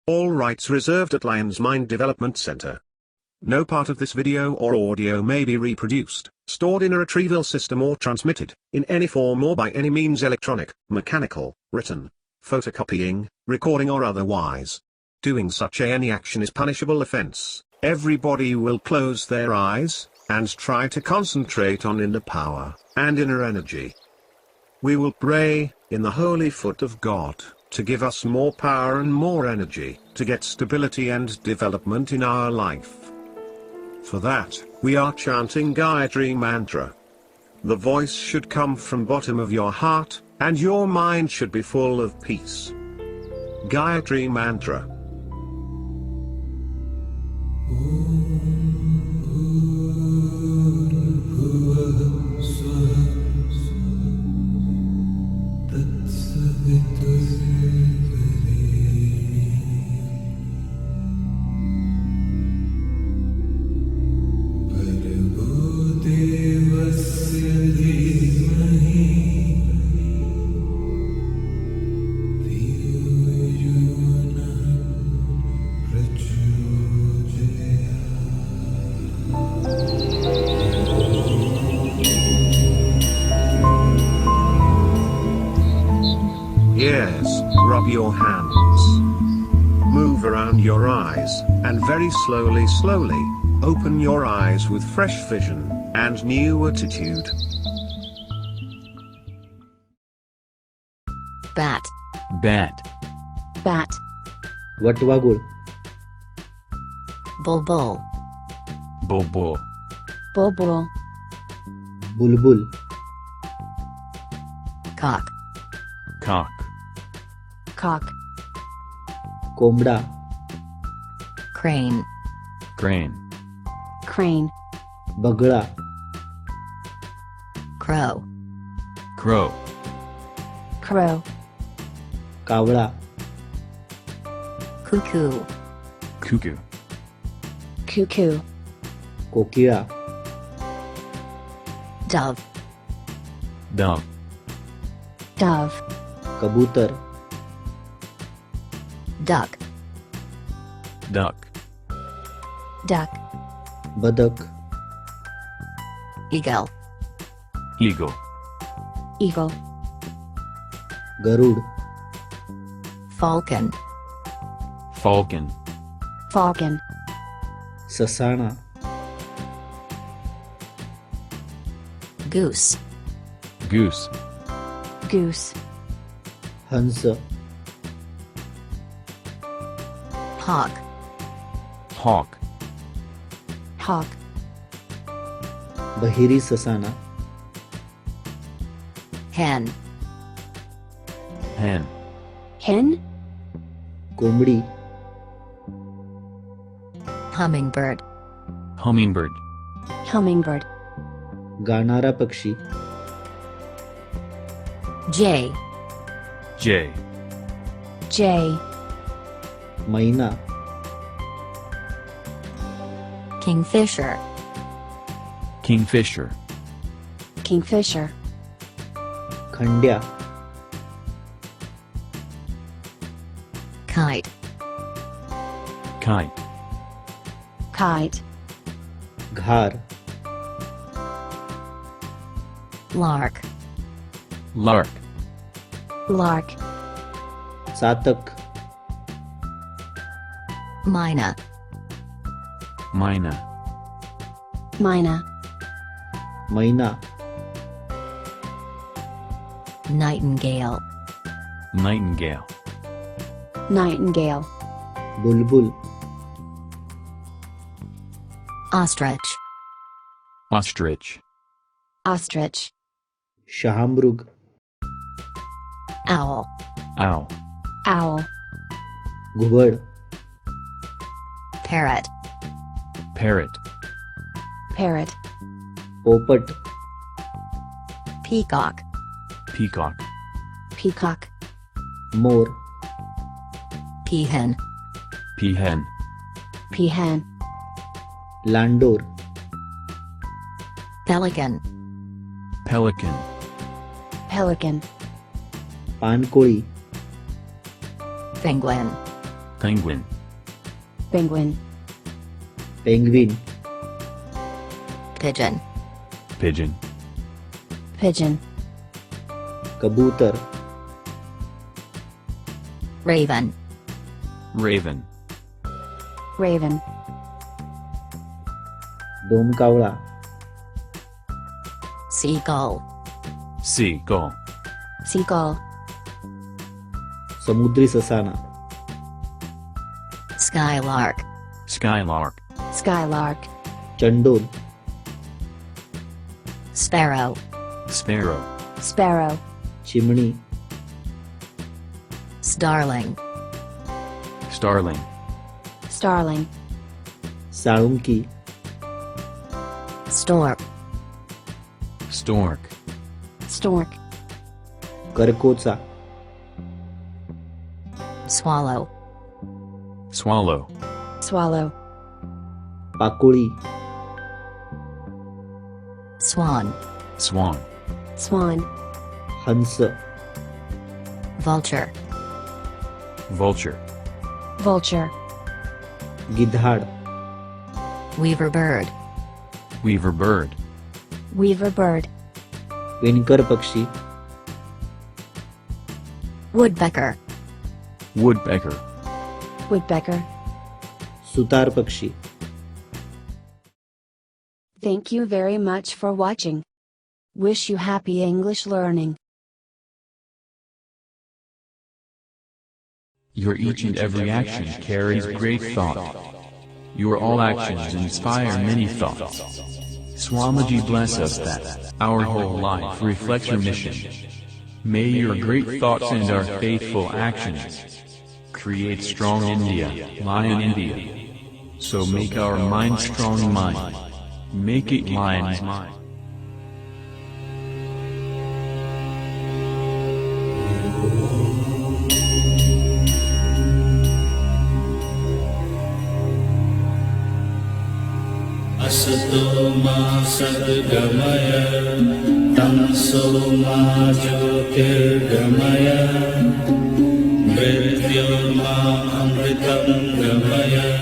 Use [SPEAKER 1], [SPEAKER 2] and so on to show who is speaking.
[SPEAKER 1] All rights reserved at elionsmind Development Center. No part of this video or audio may be reproduced, stored in a retrieval system or transmitted, in any form or by any means electronic, mechanical, written, photocopying, recording or otherwise. Doing such any action is punishable offense. Everybody will close their eyes, and try to concentrate on inner power, and inner energy. We will pray, in the holy foot of God, to give us more power and more energy, to get stability and development in our life. For that, we are chanting Gayatri Mantra. The voice should come from bottom of your heart, and your mind should be full of peace. Gayatri Mantra. Yes, rub your hands. Move around your eyes, and very slowly open your eyes with fresh vision, and new attitude.
[SPEAKER 2] Bat.
[SPEAKER 3] Bat.
[SPEAKER 2] Bat.
[SPEAKER 4] वटवागुळ,
[SPEAKER 2] Bulbul.
[SPEAKER 3] Bulbul.
[SPEAKER 2] Bulbul.
[SPEAKER 4] Bulbul,
[SPEAKER 2] Cock.
[SPEAKER 3] Cock.
[SPEAKER 2] Cock.
[SPEAKER 4] कोंबडा,
[SPEAKER 2] Crane.
[SPEAKER 3] Crane.
[SPEAKER 2] Crane.
[SPEAKER 4] बगळा,
[SPEAKER 2] Crow.
[SPEAKER 3] Crow.
[SPEAKER 2] Crow.
[SPEAKER 4] कावळा,
[SPEAKER 2] Cuckoo.
[SPEAKER 3] Cuckoo.
[SPEAKER 2] Cuckoo.
[SPEAKER 4] कोकिळा,
[SPEAKER 2] Dove.
[SPEAKER 3] Dove.
[SPEAKER 2] Dove.
[SPEAKER 4] कबूतर,
[SPEAKER 2] Duck.
[SPEAKER 3] Duck.
[SPEAKER 2] Duck.
[SPEAKER 4] बदक,
[SPEAKER 2] Eagle.
[SPEAKER 3] Eagle.
[SPEAKER 2] Eagle.
[SPEAKER 4] गरुड,
[SPEAKER 2] Falcon.
[SPEAKER 3] Falcon.
[SPEAKER 2] Falcon.
[SPEAKER 4] ससाणा,
[SPEAKER 2] Goose.
[SPEAKER 3] Goose.
[SPEAKER 2] Goose.
[SPEAKER 4] हंस,
[SPEAKER 2] Hawk.
[SPEAKER 3] Hawk.
[SPEAKER 2] Hawk.
[SPEAKER 4] बहिरी ससाना,
[SPEAKER 2] Hen.
[SPEAKER 3] Hen.
[SPEAKER 2] Hen.
[SPEAKER 4] कोंबडी,
[SPEAKER 2] Hummingbird.
[SPEAKER 3] Hummingbird.
[SPEAKER 2] Hummingbird.
[SPEAKER 4] गाणारा पक्षी,
[SPEAKER 2] Jay.
[SPEAKER 3] Jay.
[SPEAKER 2] Jay.
[SPEAKER 4] मैना,
[SPEAKER 2] Kingfisher.
[SPEAKER 3] Kingfisher.
[SPEAKER 2] Kingfisher.
[SPEAKER 4] खंड्या,
[SPEAKER 2] Kite.
[SPEAKER 3] Kite.
[SPEAKER 2] Kite.
[SPEAKER 4] घार,
[SPEAKER 2] Lark.
[SPEAKER 3] Lark.
[SPEAKER 2] Lark.
[SPEAKER 4] चातक,
[SPEAKER 2] Mina.
[SPEAKER 3] Mina.
[SPEAKER 2] Mina.
[SPEAKER 4] मैना,
[SPEAKER 2] Nightingale.
[SPEAKER 3] Nightingale.
[SPEAKER 2] Nightingale.
[SPEAKER 4] बुलबुल,
[SPEAKER 2] Ostrich.
[SPEAKER 3] Ostrich.
[SPEAKER 2] Ostrich.
[SPEAKER 4] शहामृग,
[SPEAKER 2] Owl.
[SPEAKER 3] Owl.
[SPEAKER 2] Owl.
[SPEAKER 4] घुबड,
[SPEAKER 2] Parrot.
[SPEAKER 3] Parrot.
[SPEAKER 2] Parrot.
[SPEAKER 4] पोपट,
[SPEAKER 2] Peacock.
[SPEAKER 3] Peacock.
[SPEAKER 2] Peacock.
[SPEAKER 4] मोर,
[SPEAKER 2] Peahen.
[SPEAKER 3] Peahen.
[SPEAKER 2] Peahen.
[SPEAKER 4] लांडोर,
[SPEAKER 2] Pelican.
[SPEAKER 3] Pelican.
[SPEAKER 2] Pelican.
[SPEAKER 4] पानकोळी,
[SPEAKER 2] Penguin.
[SPEAKER 3] Penguin.
[SPEAKER 2] Penguin.
[SPEAKER 4] Penguin.
[SPEAKER 2] Pigeon.
[SPEAKER 3] Pigeon.
[SPEAKER 2] Pigeon.
[SPEAKER 4] Kabutar.
[SPEAKER 2] Raven.
[SPEAKER 3] Raven.
[SPEAKER 2] Raven.
[SPEAKER 4] डोमकावळा.
[SPEAKER 2] Seagull.
[SPEAKER 3] Seagull.
[SPEAKER 2] Seagull.
[SPEAKER 4] समुद्री ससाना.
[SPEAKER 2] Skylark.
[SPEAKER 3] Skylark.
[SPEAKER 2] Skylark.
[SPEAKER 4] Chandol.
[SPEAKER 2] Sparrow.
[SPEAKER 3] Sparrow.
[SPEAKER 2] Sparrow.
[SPEAKER 4] चिमणी.
[SPEAKER 2] Starling.
[SPEAKER 3] Starling.
[SPEAKER 2] Starling.
[SPEAKER 4] Salunkhe.
[SPEAKER 2] Stork.
[SPEAKER 3] Stork.
[SPEAKER 2] Stork.
[SPEAKER 4] करकोचा.
[SPEAKER 2] Swallow.
[SPEAKER 3] Swallow.
[SPEAKER 2] Swallow.
[SPEAKER 4] पाकोळी.
[SPEAKER 2] Swan.
[SPEAKER 3] Swan.
[SPEAKER 2] Swan.
[SPEAKER 4] हंस.
[SPEAKER 2] Vulture.
[SPEAKER 3] Vulture.
[SPEAKER 2] Vulture.
[SPEAKER 4] गिधाड.
[SPEAKER 2] Weaver bird.
[SPEAKER 3] Weaver bird.
[SPEAKER 2] Weaver bird.
[SPEAKER 4] विणकर पक्षी.
[SPEAKER 2] Woodpecker.
[SPEAKER 3] Woodpecker.
[SPEAKER 2] Woodpecker.
[SPEAKER 4] Sutar पक्षी.
[SPEAKER 2] Thank you very much for watching. Wish you happy English learning.
[SPEAKER 3] Your each and every action carries great thought. Your all actions inspire many thoughts. Swamiji bless us that our whole life reflects your mission. May your great thoughts and our faithful actions create strong India, Lion India. So make our mind strong mind. Make it Lion's mind.
[SPEAKER 5] Asato ma sadgamaya, tamso ma jyotirgamaya, mrityurma amritam gamaya.